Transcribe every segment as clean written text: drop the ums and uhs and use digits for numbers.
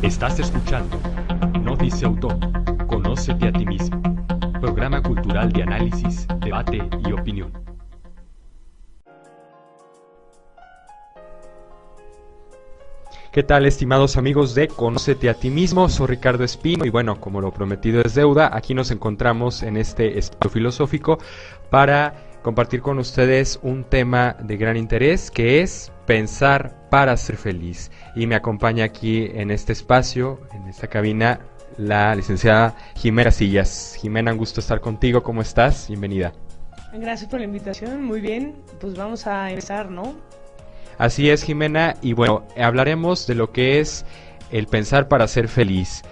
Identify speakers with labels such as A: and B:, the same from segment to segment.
A: Estás escuchando No Dice Autor, Conócete a ti mismo, programa cultural de análisis, debate y opinión. ¿Qué tal, estimados amigos de Conócete a ti mismo? Soy Ricardo Espino y bueno, como lo prometido es deuda, aquí nos encontramos en este espacio filosófico para compartir con ustedes un tema de gran interés que es pensar para ser feliz. Y me acompaña aquí en este espacio, en esta cabina, la licenciada Jimena Sillas. Jimena, un gusto estar contigo. ¿Cómo estás? Bienvenida.
B: Gracias por la invitación, muy bien, pues vamos a empezar, ¿no?
A: Así es, Jimena, y bueno, hablaremos de lo que es el pensar para ser feliz.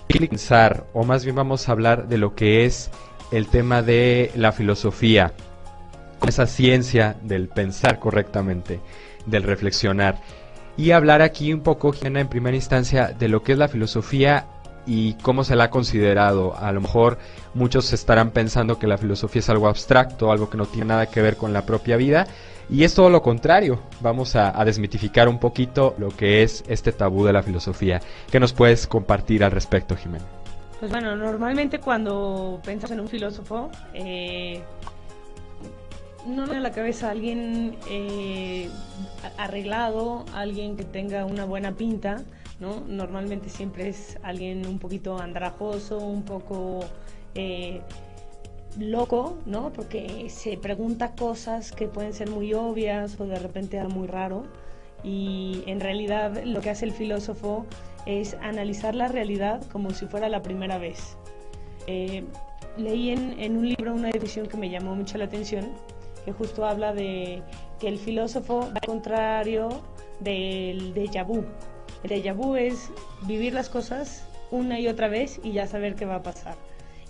A: Pensar, o más bien vamos a hablar de lo que es el tema de la filosofía, esa ciencia del pensar correctamente, del reflexionar. Y hablar aquí un poco, Jimena, en primera instancia, de lo que es la filosofía y cómo se la ha considerado. A lo mejor muchos estarán pensando que la filosofía es algo abstracto, algo que no tiene nada que ver con la propia vida, y es todo lo contrario. Vamos a desmitificar un poquito lo que es este tabú de la filosofía. ¿Qué nos puedes compartir al respecto, Jimena?
B: Pues bueno, normalmente cuando pensamos en un filósofo, no me viene a la cabeza alguien arreglado, alguien que tenga una buena pinta, ¿no? Normalmente siempre es alguien un poquito andrajoso, un poco loco, ¿no? Porque se pregunta cosas que pueden ser muy obvias o de repente algo muy raro, y en realidad lo que hace el filósofo es analizar la realidad como si fuera la primera vez. Leí en un libro una definición que me llamó mucho la atención, que justo habla de que el filósofo va al contrario del déjà vu. El déjà vu es vivir las cosas una y otra vez y ya saber qué va a pasar.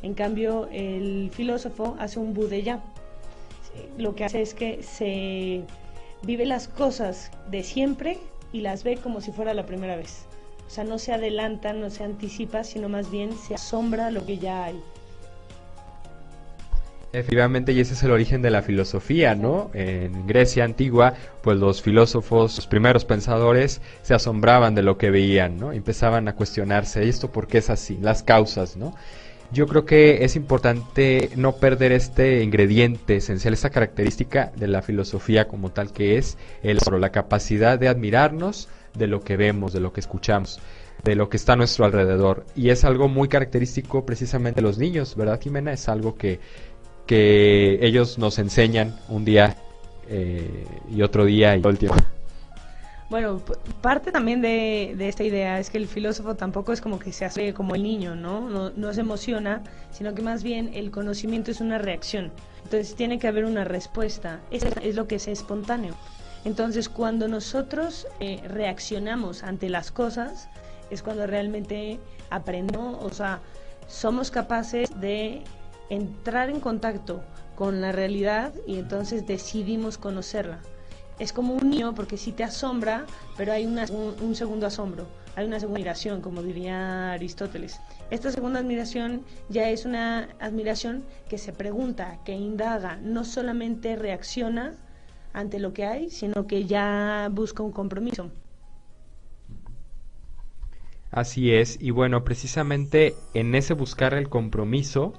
B: En cambio, el filósofo hace un budellá. Lo que hace es que se vive las cosas de siempre y las ve como si fuera la primera vez. O sea, no se adelanta, no se anticipa, sino más bien se asombra lo que ya hay.
A: Efectivamente, y ese es el origen de la filosofía, ¿no? En Grecia antigua, pues los filósofos, los primeros pensadores, se asombraban de lo que veían, ¿no? Empezaban a cuestionarse, ¿y esto por qué es así? Las causas, ¿no? Yo creo que es importante no perder este ingrediente esencial, esta característica de la filosofía como tal, que es la capacidad de admirarnos de lo que vemos, de lo que escuchamos, de lo que está a nuestro alrededor. Y es algo muy característico precisamente de los niños, ¿verdad, Jimena? Es algo que ellos nos enseñan un día y otro día y todo el tiempo.
B: Bueno, parte también de esta idea es que el filósofo tampoco es como que se hace como el niño, ¿no? No se emociona, sino que más bien el conocimiento es una reacción. Entonces tiene que haber una respuesta. Eso es lo que es espontáneo. Entonces cuando nosotros reaccionamos ante las cosas, es cuando realmente aprendemos, o sea, somos capaces de entrar en contacto con la realidad y entonces decidimos conocerla. Es como un niño porque sí te asombra, pero hay un segundo asombro, hay una segunda admiración, como diría Aristóteles. Esta segunda admiración ya es una admiración que se pregunta, que indaga, no solamente reacciona ante lo que hay, sino que ya busca un compromiso.
A: Así es, y bueno, precisamente en ese buscar el compromiso,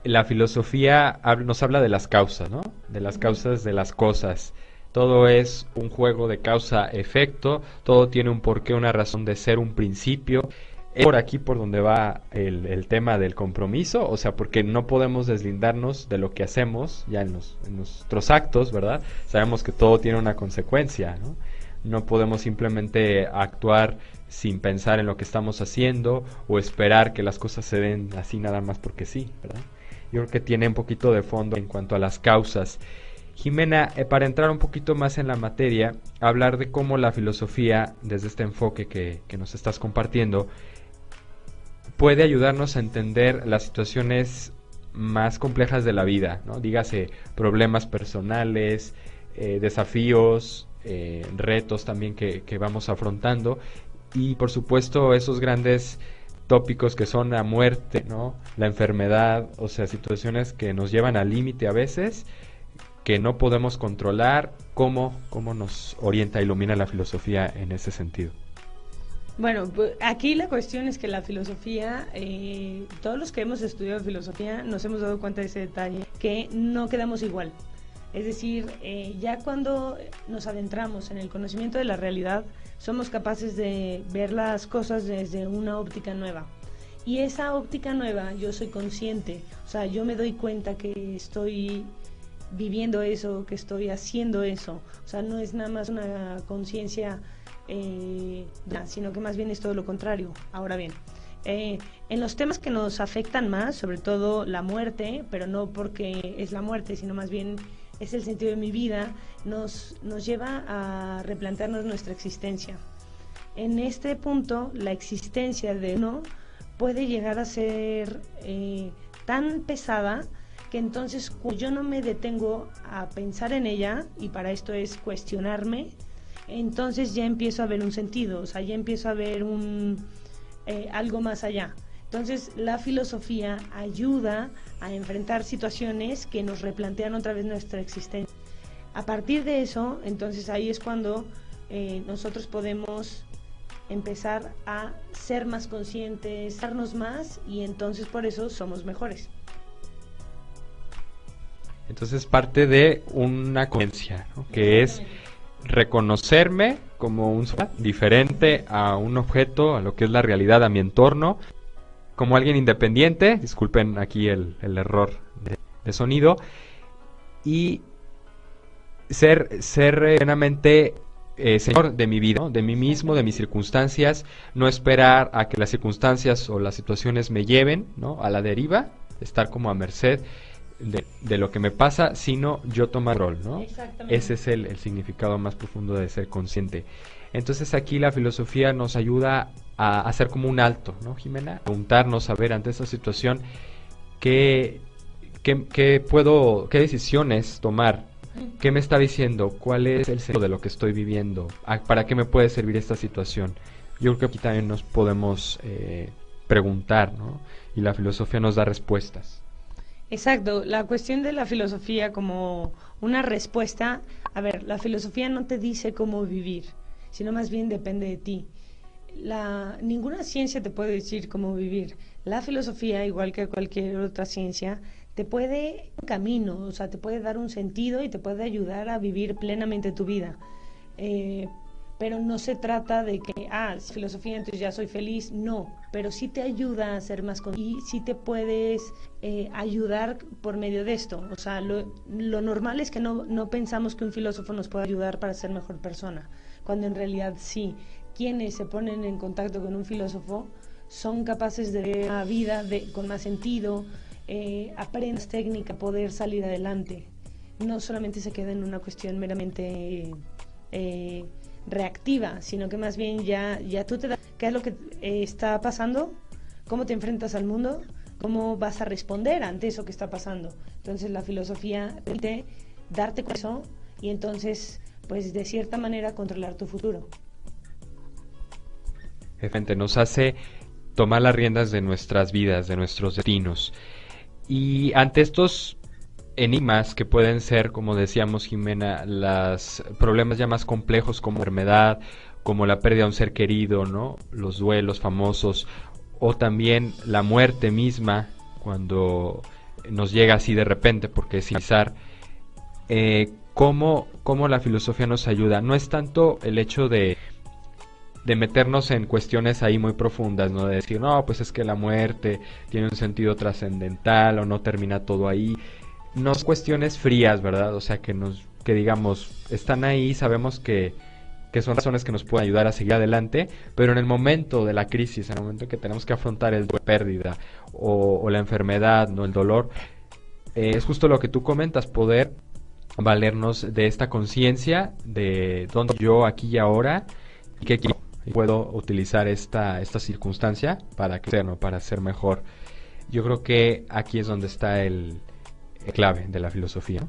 A: la filosofía nos habla de las causas, ¿no? De las causas de las cosas. Todo es un juego de causa-efecto, todo tiene un porqué, una razón de ser, un principio. Es por aquí por donde va el tema del compromiso, o sea, porque no podemos deslindarnos de lo que hacemos ya en nuestros actos, ¿verdad? Sabemos que todo tiene una consecuencia, ¿no? No podemos simplemente actuar sin pensar en lo que estamos haciendo o esperar que las cosas se den así nada más porque sí, ¿verdad? Yo creo que tiene un poquito de fondo en cuanto a las causas. Jimena, para entrar un poquito más en la materia, hablar de cómo la filosofía, desde este enfoque que nos estás compartiendo, puede ayudarnos a entender las situaciones más complejas de la vida, ¿no? Dígase problemas personales, desafíos, retos también que vamos afrontando, y por supuesto esos grandes tópicos que son la muerte, ¿no? La enfermedad, o sea, situaciones que nos llevan al límite a veces, que no podemos controlar. ¿Cómo nos orienta, ilumina la filosofía en ese sentido?
B: Bueno, pues aquí la cuestión es que la filosofía, todos los que hemos estudiado filosofía nos hemos dado cuenta de ese detalle, que no quedamos igual. Es decir, ya cuando nos adentramos en el conocimiento de la realidad, somos capaces de ver las cosas desde una óptica nueva. Y esa óptica nueva, yo soy consciente, o sea, yo me doy cuenta que estoy viviendo eso, que estoy haciendo eso. O sea, no es nada más una conciencia, sino que más bien es todo lo contrario. Ahora bien, en los temas que nos afectan más, sobre todo la muerte, pero no porque es la muerte, sino más bien es el sentido de mi vida, nos lleva a replantearnos nuestra existencia. En este punto, la existencia de uno puede llegar a ser tan pesada que entonces yo no me detengo a pensar en ella, y para esto es cuestionarme, entonces ya empiezo a ver un sentido, o sea, ya empiezo a ver algo más allá. Entonces la filosofía ayuda a enfrentar situaciones que nos replantean otra vez nuestra existencia. A partir de eso, entonces ahí es cuando nosotros podemos empezar a ser más conscientes, darnos más, y entonces por eso somos mejores.
A: Entonces parte de una conciencia, ¿no? Que es reconocerme como un ser diferente a un objeto, a lo que es la realidad, a mi entorno, como alguien independiente, disculpen aquí el error de sonido, y ser plenamente señor de mi vida, ¿no? De mí mismo, de mis circunstancias, no esperar a que las circunstancias o las situaciones me lleven, ¿no?, a la deriva, estar como a merced de lo que me pasa, sino yo tomar rol, ¿no? Ese es el significado más profundo de ser consciente. Entonces aquí la filosofía nos ayuda a hacer como un alto, ¿no, Jimena? Preguntarnos, a ver, ante esta situación, ¿qué decisiones tomar? ¿Qué me está diciendo? ¿Cuál es el sentido de lo que estoy viviendo? ¿Para qué me puede servir esta situación? Yo creo que aquí también nos podemos preguntar, ¿no? Y la filosofía nos da respuestas.
B: Exacto, la cuestión de la filosofía como una respuesta, a ver, la filosofía no te dice cómo vivir, sino más bien depende de ti. Ninguna ciencia te puede decir cómo vivir. La filosofía, igual que cualquier otra ciencia, te puede un camino, o sea, te puede dar un sentido y te puede ayudar a vivir plenamente tu vida. Pero no se trata de que, filosofía, entonces ya soy feliz. No, pero sí te ayuda a ser más consciente y sí te puedes ayudar por medio de esto. O sea, lo normal es que no pensamos que un filósofo nos pueda ayudar para ser mejor persona, cuando en realidad sí. Quienes se ponen en contacto con un filósofo son capaces de ver la vida con más sentido, aprenden técnica, poder salir adelante. No solamente se queda en una cuestión meramente reactiva, sino que más bien ya tú te das qué es lo que está pasando, cómo te enfrentas al mundo, cómo vas a responder ante eso que está pasando. Entonces la filosofía permite darte con eso y entonces, pues de cierta manera, controlar tu futuro.
A: Efectivamente, nos hace tomar las riendas de nuestras vidas, de nuestros destinos. Y ante estos enigmas que pueden ser, como decíamos, Jimena, los problemas ya más complejos como enfermedad, como la pérdida de un ser querido, ¿no?, los duelos famosos, o también la muerte misma, cuando nos llega así de repente, porque es avisar, cómo la filosofía nos ayuda. No es tanto el hecho de meternos en cuestiones ahí muy profundas, ¿no?, de decir, no, pues es que la muerte tiene un sentido trascendental o no termina todo ahí. No son cuestiones frías, ¿verdad? O sea, que digamos, están ahí, sabemos que son razones que nos pueden ayudar a seguir adelante, pero en el momento de la crisis, en el momento que tenemos que afrontar el duelo, pérdida o la enfermedad, ¿no?, el dolor, es justo lo que tú comentas, poder valernos de esta conciencia de dónde yo aquí y ahora y qué quiero. Puedo utilizar esta circunstancia para crecer, ¿no?, para ser mejor. Yo creo que aquí es donde está el clave de la filosofía.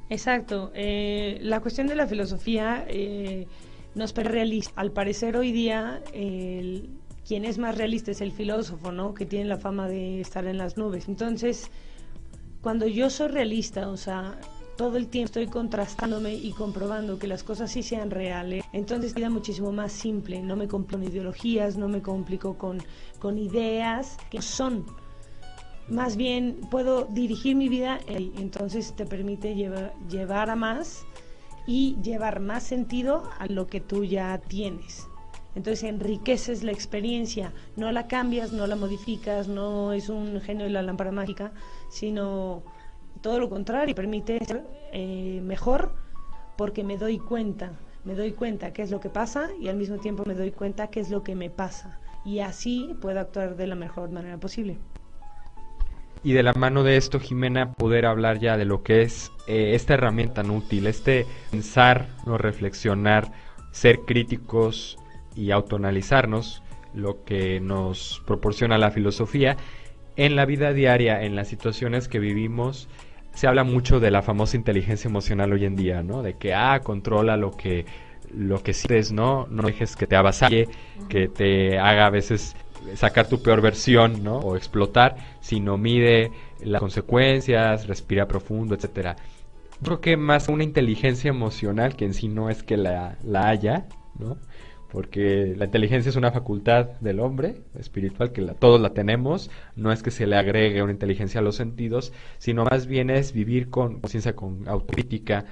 B: Exacto. La cuestión de la filosofía nos permite realista. Al parecer hoy día quien es más realista es el filósofo, ¿no?, que tiene la fama de estar en las nubes. Entonces, cuando yo soy realista, o sea, todo el tiempo estoy contrastándome y comprobando que las cosas sí sean reales, entonces vida muchísimo más simple, no me complico con ideologías, no me complico con ideas que no son. Más bien puedo dirigir mi vida y entonces te permite llevar a más y llevar más sentido a lo que tú ya tienes. Entonces enriqueces la experiencia, no la cambias, no la modificas, no es un genio de la lámpara mágica, sino todo lo contrario, permite ser mejor porque me doy cuenta qué es lo que pasa y al mismo tiempo me doy cuenta qué es lo que me pasa y así puedo actuar de la mejor manera posible.
A: Y de la mano de esto, Jimena, poder hablar ya de lo que es esta herramienta tan útil, pensar, no reflexionar, ser críticos y autoanalizarnos, lo que nos proporciona la filosofía en la vida diaria, en las situaciones que vivimos. Se habla mucho de la famosa inteligencia emocional hoy en día, ¿no? De que controla lo que sientes, no dejes que te avasalle, que te haga a veces sacar tu peor versión, ¿no? O explotar, sino mide las consecuencias, respira profundo, etcétera. Creo que más una inteligencia emocional, que en sí no es que la haya, ¿no? Porque la inteligencia es una facultad del hombre espiritual que todos la tenemos, no es que se le agregue una inteligencia a los sentidos, sino más bien es vivir con conciencia, con autocrítica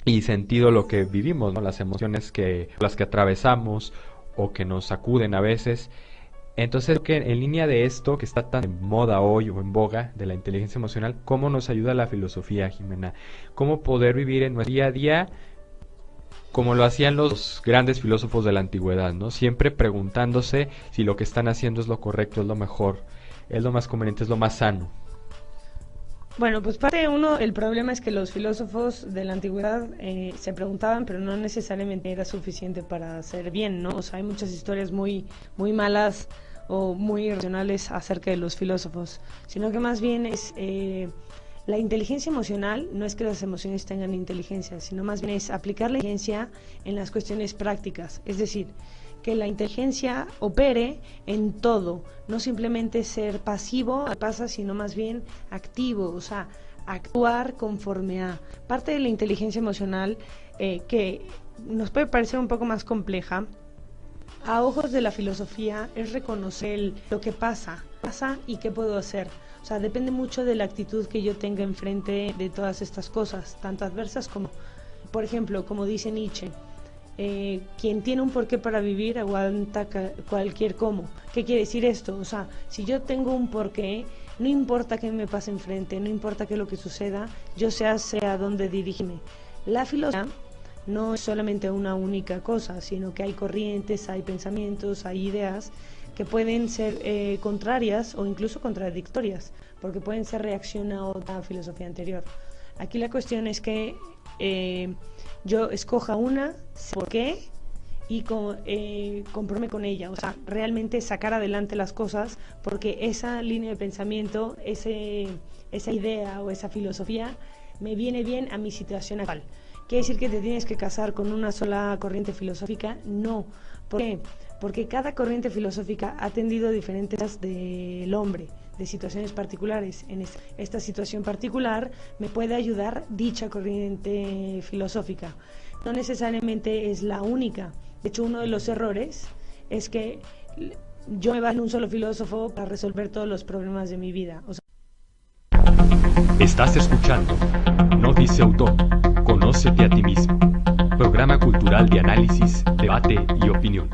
A: y sentido lo que vivimos, ¿no? Las emociones las que atravesamos o que nos sacuden a veces. Entonces, que en línea de esto que está tan en moda hoy o en boga de la inteligencia emocional, ¿cómo nos ayuda la filosofía, Jimena? ¿Cómo poder vivir en nuestro día a día como lo hacían los grandes filósofos de la antigüedad, ¿no? Siempre preguntándose si lo que están haciendo es lo correcto, es lo mejor, es lo más conveniente, es lo más sano?
B: Bueno, pues parte uno, el problema es que los filósofos de la antigüedad se preguntaban, pero no necesariamente era suficiente para hacer bien, ¿no? O sea, hay muchas historias muy malas o muy irracionales acerca de los filósofos, sino que más bien es la inteligencia emocional. No es que las emociones tengan inteligencia, sino más bien es aplicar la inteligencia en las cuestiones prácticas, es decir, que la inteligencia opere en todo, no simplemente ser pasivo, pasa, sino más bien activo, o sea, actuar conforme a. Parte de la inteligencia emocional que nos puede parecer un poco más compleja, a ojos de la filosofía, es reconocer lo que pasa y qué puedo hacer. O sea, depende mucho de la actitud que yo tenga enfrente de todas estas cosas, tanto adversas como, por ejemplo, como dice Nietzsche, quien tiene un porqué para vivir aguanta cualquier cómo. ¿Qué quiere decir esto? O sea, si yo tengo un porqué, no importa qué me pase enfrente, no importa qué es lo que suceda, yo sé a dónde dirigirme. La filosofía no es solamente una única cosa, sino que hay corrientes, hay pensamientos, hay ideas que pueden ser contrarias o incluso contradictorias, porque pueden ser reacción a otra filosofía anterior. Aquí la cuestión es que yo escoja una, sé por qué, y comprometerme con ella, o sea, realmente sacar adelante las cosas, porque esa línea de pensamiento, esa idea o esa filosofía me viene bien a mi situación actual. ¿Quiere decir que te tienes que casar con una sola corriente filosófica? No. ¿Por qué? Porque cada corriente filosófica ha atendido diferentes del hombre, de situaciones particulares. En esta situación particular me puede ayudar dicha corriente filosófica. No necesariamente es la única. De hecho, uno de los errores es que yo me baso en un solo filósofo para resolver todos los problemas de mi vida. O sea,
C: estás escuchando No Dice Autor, Conócete a ti mismo. Programa cultural de análisis, debate y opinión.